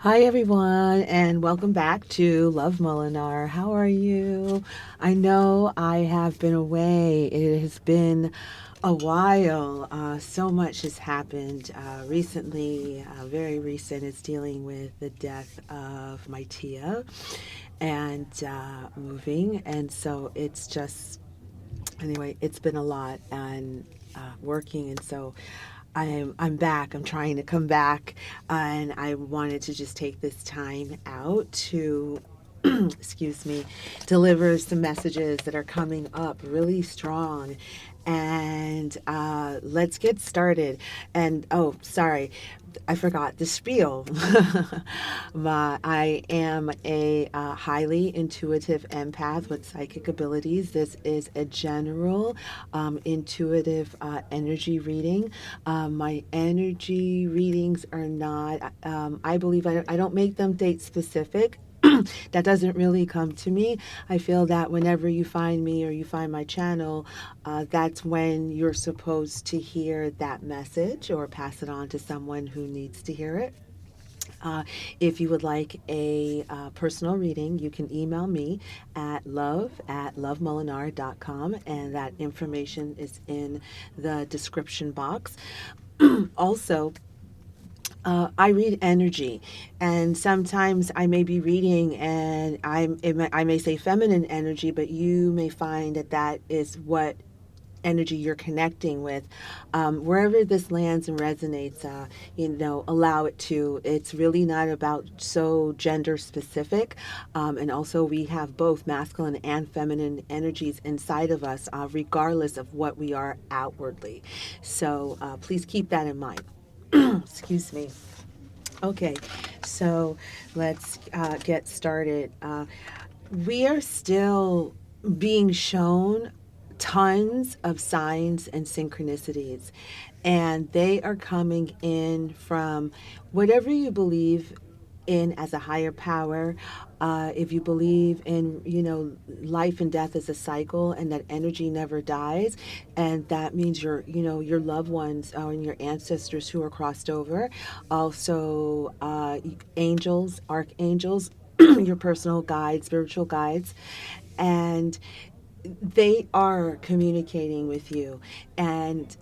Hi, everyone, and welcome back to Love Molinar. How are you? I know I have been away. It has been a while. So much has happened recently. Very recent is dealing with the death of my Tia and moving. And so it's just, anyway, it's been a lot and working. And so I'm back. I'm trying to come back, and I wanted to just take this time out to excuse me, deliver some messages that are coming up really strong. And let's get started. And oh, sorry, I forgot the spiel. I am a highly intuitive empath with psychic abilities. This is a general intuitive energy reading. My energy readings are not, I believe, I don't make them date specific. That doesn't really come to me. I feel that whenever you find me or you find my channel, that's when you're supposed to hear that message or pass it on to someone who needs to hear it. If you would like a personal reading, you can email me at love@lovemolinar.com, and that information is in the description box. Also, I read energy, and sometimes I may be reading, and I may say feminine energy, but you may find that that is what energy you're connecting with. Wherever this lands and resonates, allow it to. It's really not about so gender specific, and also we have both masculine and feminine energies inside of us, regardless of what we are outwardly. So please keep that in mind. Excuse me. Okay, so let's get started. We are still being shown tons of signs and synchronicities, and they are coming in from whatever you believe in as a higher power. If you believe in, life and death is a cycle and that energy never dies, and that means your loved ones and your ancestors who are crossed over. Also, angels, archangels, your personal guides, spiritual guides, and they are communicating with you. And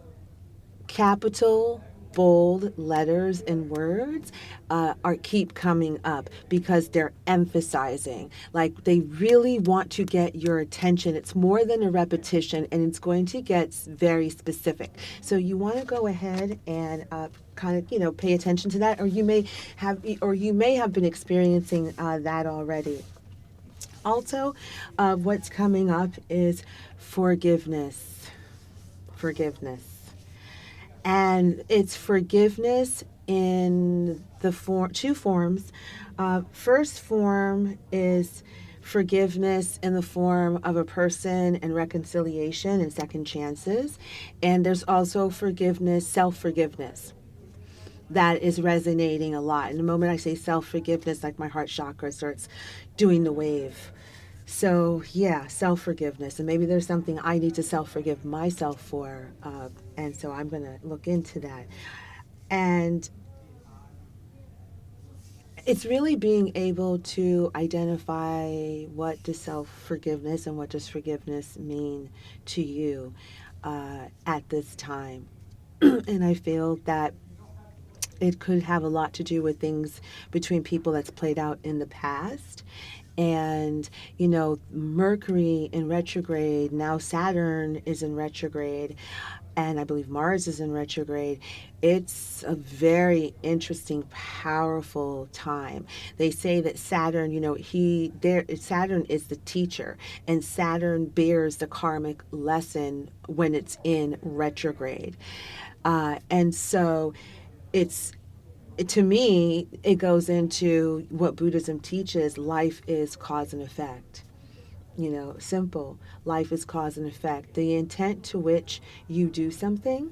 capital bold letters and words are keep coming up because they're emphasizing, like they really want to get your attention. It's more than a repetition, and it's going to get very specific. So you want to go ahead and kind of pay attention to that, or you may have been experiencing that already. Also, what's coming up is forgiveness. Forgiveness. And it's forgiveness in the two forms. First form is forgiveness in the form of a person and reconciliation and second chances. And there's also forgiveness, self-forgiveness, that is resonating a lot. And the moment I say self-forgiveness, like my heart chakra starts doing the wave. So, yeah, self forgiveness. And maybe there's something I need to self forgive myself for. And so I'm going to look into that. And it's really being able to identify what does self forgiveness and what does forgiveness mean to you at this time. And I feel that it could have a lot to do with things between people that's played out in the past. And, Mercury in retrograde, now Saturn is in retrograde, and I believe Mars is in retrograde. It's a very interesting, powerful time. They say that Saturn, Saturn is the teacher, and Saturn bears the karmic lesson when it's in retrograde. And so it's to me, it goes into what Buddhism teaches. Life is cause and effect. Simple. Life is cause and effect. The intent to which you do something,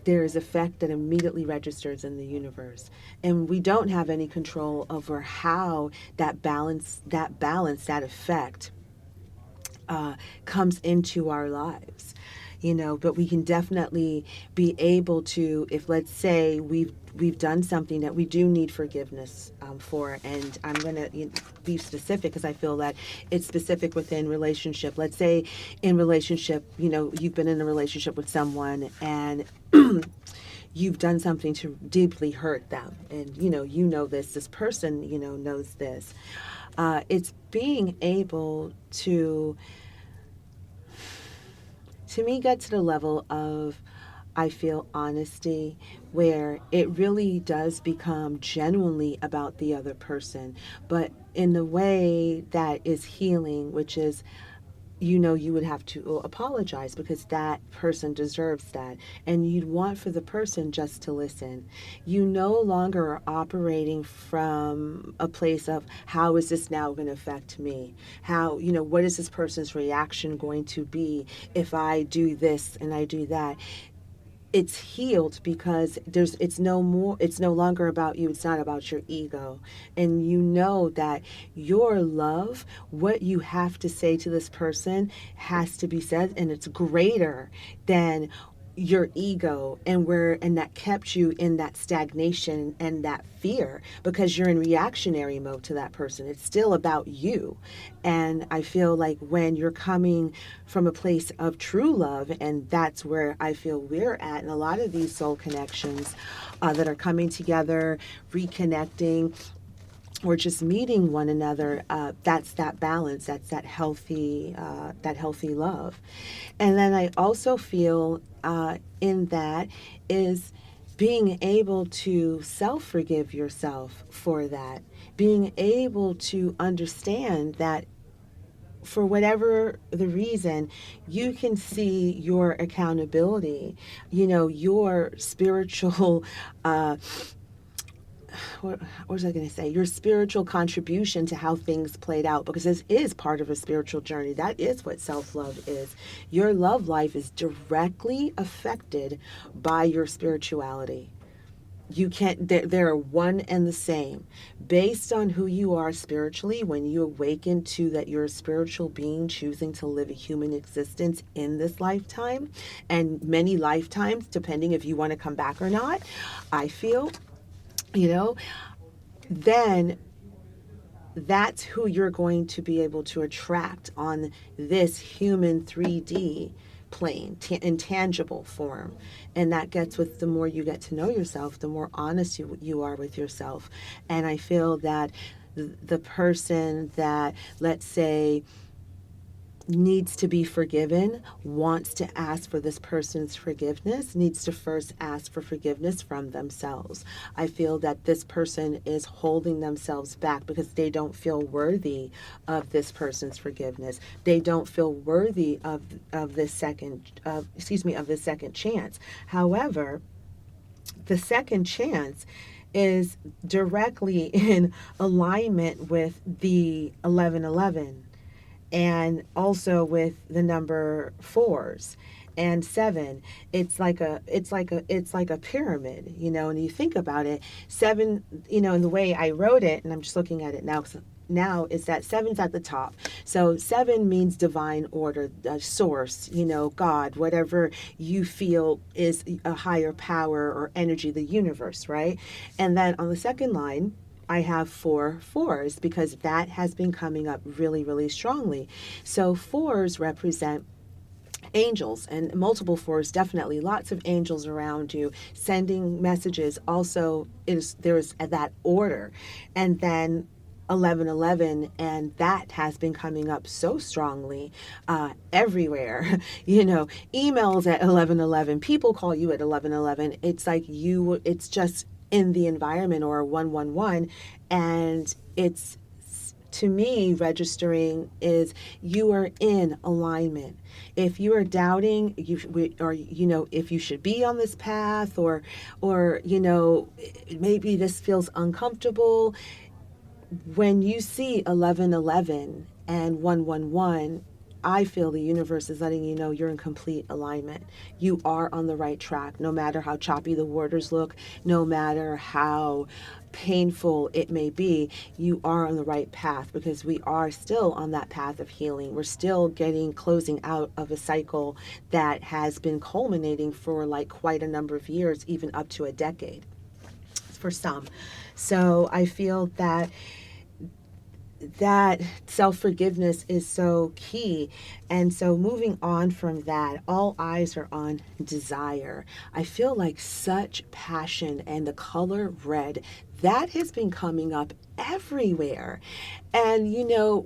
there is effect that immediately registers in the universe. And we don't have any control over how that effect comes into our lives. but we can definitely be able to, if let's say we've done something that we do need forgiveness for, and I'm going to be specific because I feel that it's specific within relationship. Let's say in relationship, you've been in a relationship with someone and you've done something to deeply hurt them, and this person knows this. It's being able to me get to the level of, I feel, honesty, where it really does become genuinely about the other person, but in the way that is healing, which is, you would have to apologize because that person deserves that. And you'd want for the person just to listen. You no longer are operating from a place of, how is this now going to affect me? How, what is this person's reaction going to be if I do this and I do that? It's healed because it's no longer about you. It's not about your ego. And you know that your love, what you have to say to this person, has to be said, and it's greater than your ego, and that kept you in that stagnation and that fear because you're in reactionary mode to that person. It's still about you. And I feel like when you're coming from a place of true love, and that's where I feel we're at in a lot of these soul connections that are coming together, reconnecting, or just meeting one another, that's that balance, that's that healthy love. And then I also feel in that is being able to self-forgive yourself for that, being able to understand that for whatever the reason, you can see your accountability, your spiritual what was I going to say? Your spiritual contribution to how things played out, because this is part of a spiritual journey. That is what self-love is. Your love life is directly affected by your spirituality. You can't, they're one and the same. Based on who you are spiritually, when you awaken to that you're a spiritual being choosing to live a human existence in this lifetime and many lifetimes, depending if you want to come back or not, I feel, then that's who you're going to be able to attract on this human 3D plane, intangible form. And that gets with the more you get to know yourself, the more honest you are with yourself. And I feel that the person that, let's say, needs to be forgiven, wants to ask for this person's forgiveness, needs to first ask for forgiveness from themselves. I feel that this person is holding themselves back because they don't feel worthy of this person's forgiveness. They don't feel worthy of this second chance. However, the second chance is directly in alignment with the 1111, and also with the number 4s and 7. It's like a pyramid, and you think about it, 7, in the way I wrote it, and I'm just looking at it now is that 7's at the top. So 7 means divine order, source, God, whatever you feel is a higher power or energy, the universe, right? And then on the second line, I have 4 4s because that has been coming up really, really strongly. So 4s represent angels, and multiple 4s, definitely lots of angels around you sending messages. Also, there's that order. And then 1111, and that has been coming up so strongly everywhere. Emails at 1111, people call you at 1111. It's like it's just in the environment, or 111, and it's, to me, registering is you are in alignment. If you are doubting, if you should be on this path, or maybe this feels uncomfortable, when you see 1111 and 111, I feel the universe is letting you know you're in complete alignment. You are on the right track, no matter how choppy the waters look, no matter how painful it may be, you are on the right path, because we are still on that path of healing. We're still closing out of a cycle that has been culminating for like quite a number of years, even up to a decade for some. So I feel that self-forgiveness is so key. And so moving on from that, all eyes are on desire. I feel like such passion, and the color red, that has been coming up everywhere. And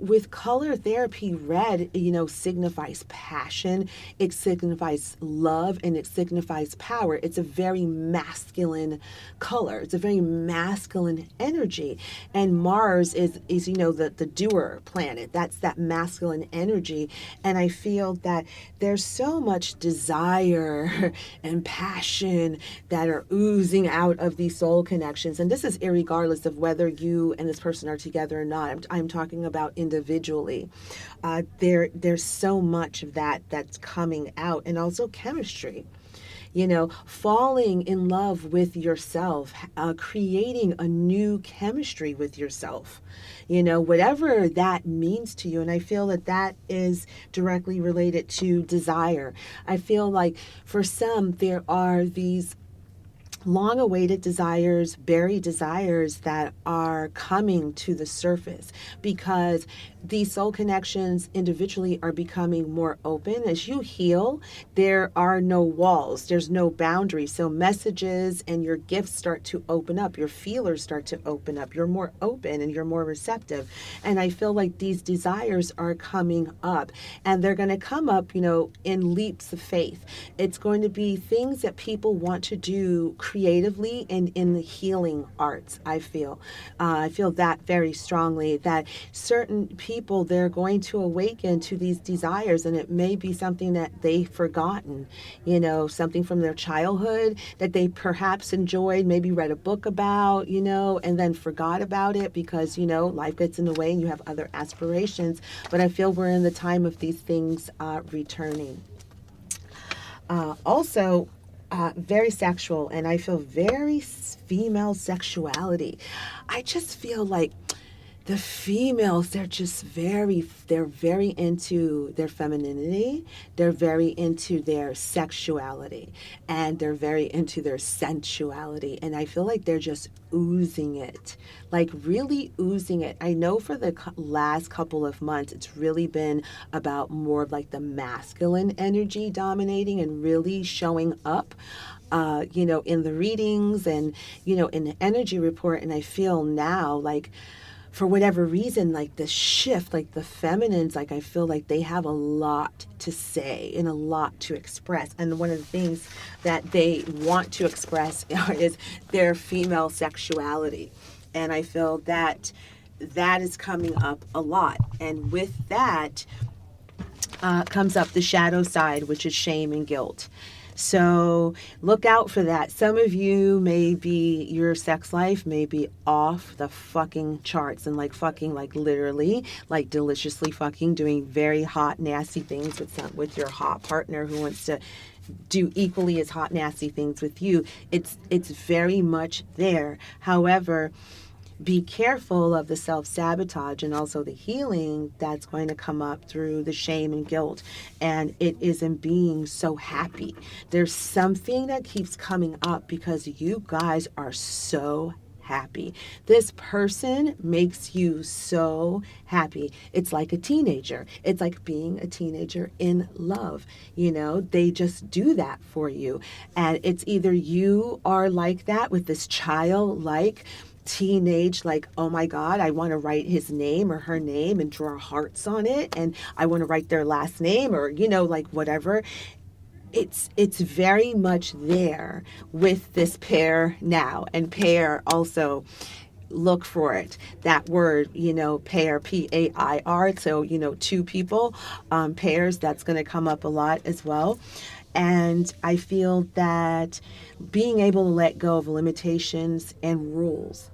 with color therapy, red signifies passion, it signifies love, and it signifies power. It's a very masculine color, it's a very masculine energy. And Mars is the doer planet. That's that masculine energy. And I feel that there's so much desire and passion that are oozing out of these soul connections. And this is irregardless of whether you and this person are together or not. I'm talking about individually. There's so much of that's coming out, and also chemistry. Falling in love with yourself, creating a new chemistry with yourself, whatever that means to you. And I feel that is directly related to desire. I feel like for some, there are these long-awaited desires, buried desires that are coming to the surface, because these soul connections individually are becoming more open. As you heal, there are no walls, there's no boundaries. So messages and your gifts start to open up, your feelers start to open up, you're more open and you're more receptive. And I feel like these desires are coming up, and they're going to come up, in leaps of faith. It's going to be things that people want to do creatively and in the healing arts. I feel that very strongly, that certain people, they're going to awaken to these desires, and it may be something that they've forgotten, something from their childhood that they perhaps enjoyed, maybe read a book about, and then forgot about it because, life gets in the way and you have other aspirations. But I feel we're in the time of these things returning. Also, very sexual, and I feel very female sexuality. I just feel like the females, they're very into their femininity, they're very into their sexuality, and they're very into their sensuality. And I feel like they're just oozing it, like really oozing it. I know for the last couple of months, it's really been about more of like the masculine energy dominating and really showing up, in the readings and, in the energy report. And I feel now like, for whatever reason, like the shift, like the feminines, like I feel like they have a lot to say and a lot to express. And one of the things that they want to express is their female sexuality. And I feel that is coming up a lot. And with that comes up the shadow side, which is shame and guilt. So look out for that. Some of you, maybe your sex life may be off the fucking charts, and like fucking, like literally, like deliciously fucking, doing very hot, nasty things with your hot partner who wants to do equally as hot, nasty things with you. It's very much there. However, be careful of the self-sabotage and also the healing that's going to come up through the shame and guilt. And it isn't being so happy. There's something that keeps coming up because you guys are so happy. This person makes you so happy. It's like a teenager. It's like being a teenager in love. They just do that for you. And it's either you are like that with this childlike teenage, like, oh my God, I want to write his name or her name and draw hearts on it, and I want to write their last name, or like whatever. It's very much there with this pair now. And pair, also look for it, that word, pair, P-A-I-R. So two people, pairs, that's going to come up a lot as well. And I feel that being able to let go of limitations and rules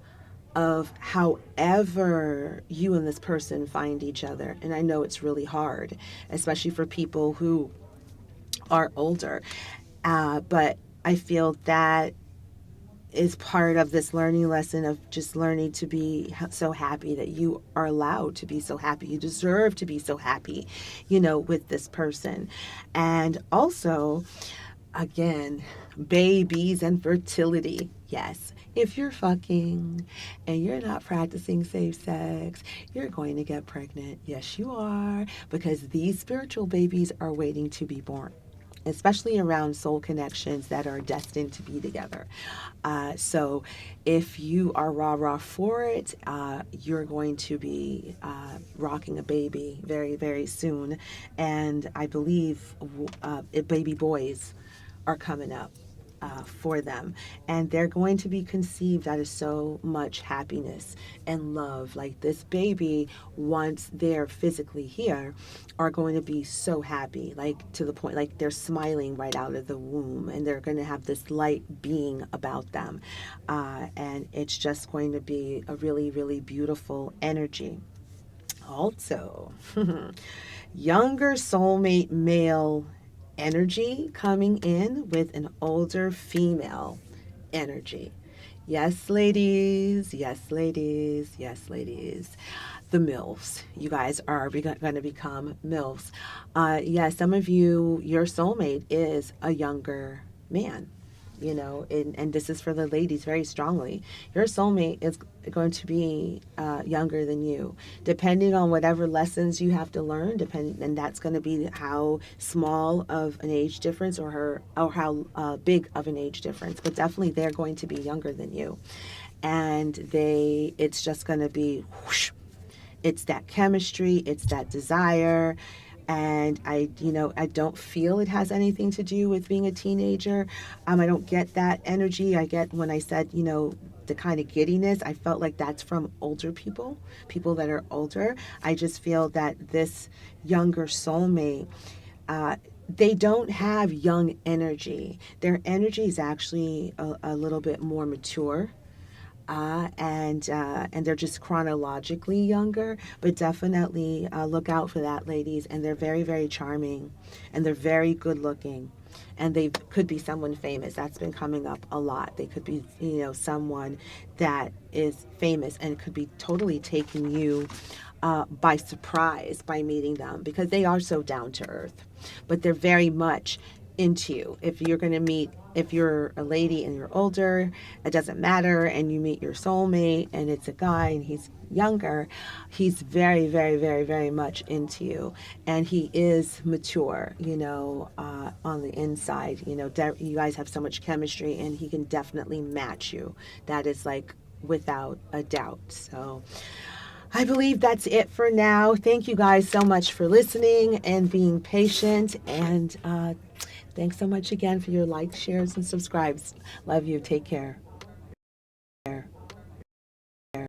of however you and this person find each other. And I know it's really hard, especially for people who are older. But I feel that is part of this learning lesson of just learning to be so happy that you are allowed to be so happy. You deserve to be so happy, with this person. And also, again, babies and fertility. Yes, if you're fucking and you're not practicing safe sex, you're going to get pregnant. Yes, you are, because these spiritual babies are waiting to be born, especially around soul connections that are destined to be together. So if you are rah for it, you're going to be rocking a baby very, very soon. And I believe baby boys are coming up for them, and they're going to be conceived out of so much happiness and love. Like, this baby, once they're physically here, are going to be so happy, like to the point like they're smiling right out of the womb, and they're going to have this light being about them, and it's just going to be a really, really beautiful energy. Also, younger soulmate male energy coming in with an older female energy. Yes, ladies. Yes, ladies. Yes, ladies. The MILFs. You guys are going to become MILFs. Yeah, some of you, your soulmate is a younger man. And this is for the ladies very strongly. Your soulmate is going to be younger than you, depending on whatever lessons you have to learn. And that's going to be how small of an age difference, or how big of an age difference. But definitely, they're going to be younger than you, and it's just going to be whoosh. It's that chemistry, it's that desire. And I don't feel it has anything to do with being a teenager. I don't get that energy. I get, when I said, the kind of giddiness, I felt like that's from older people that are older. I just feel that this younger soulmate, they don't have young energy. Their energy is actually a little bit more mature, and they're just chronologically younger, but definitely look out for that, ladies. And they're very, very charming, and they're very good looking, and they could be someone famous. That's been coming up a lot. They could be, someone that is famous and could be totally taking you by surprise by meeting them, because they are so down to earth, but they're very much into you. If you're a lady and you're older, it doesn't matter, and you meet your soulmate and it's a guy and he's younger, he's very, very, very, very much into you, and he is mature, on the inside. You guys have so much chemistry, and he can definitely match you. That is, like, without a doubt. So I believe that's it for now. Thank you guys so much for listening and being patient. And thanks so much again for your likes, shares, and subscribes. Love you. Take care.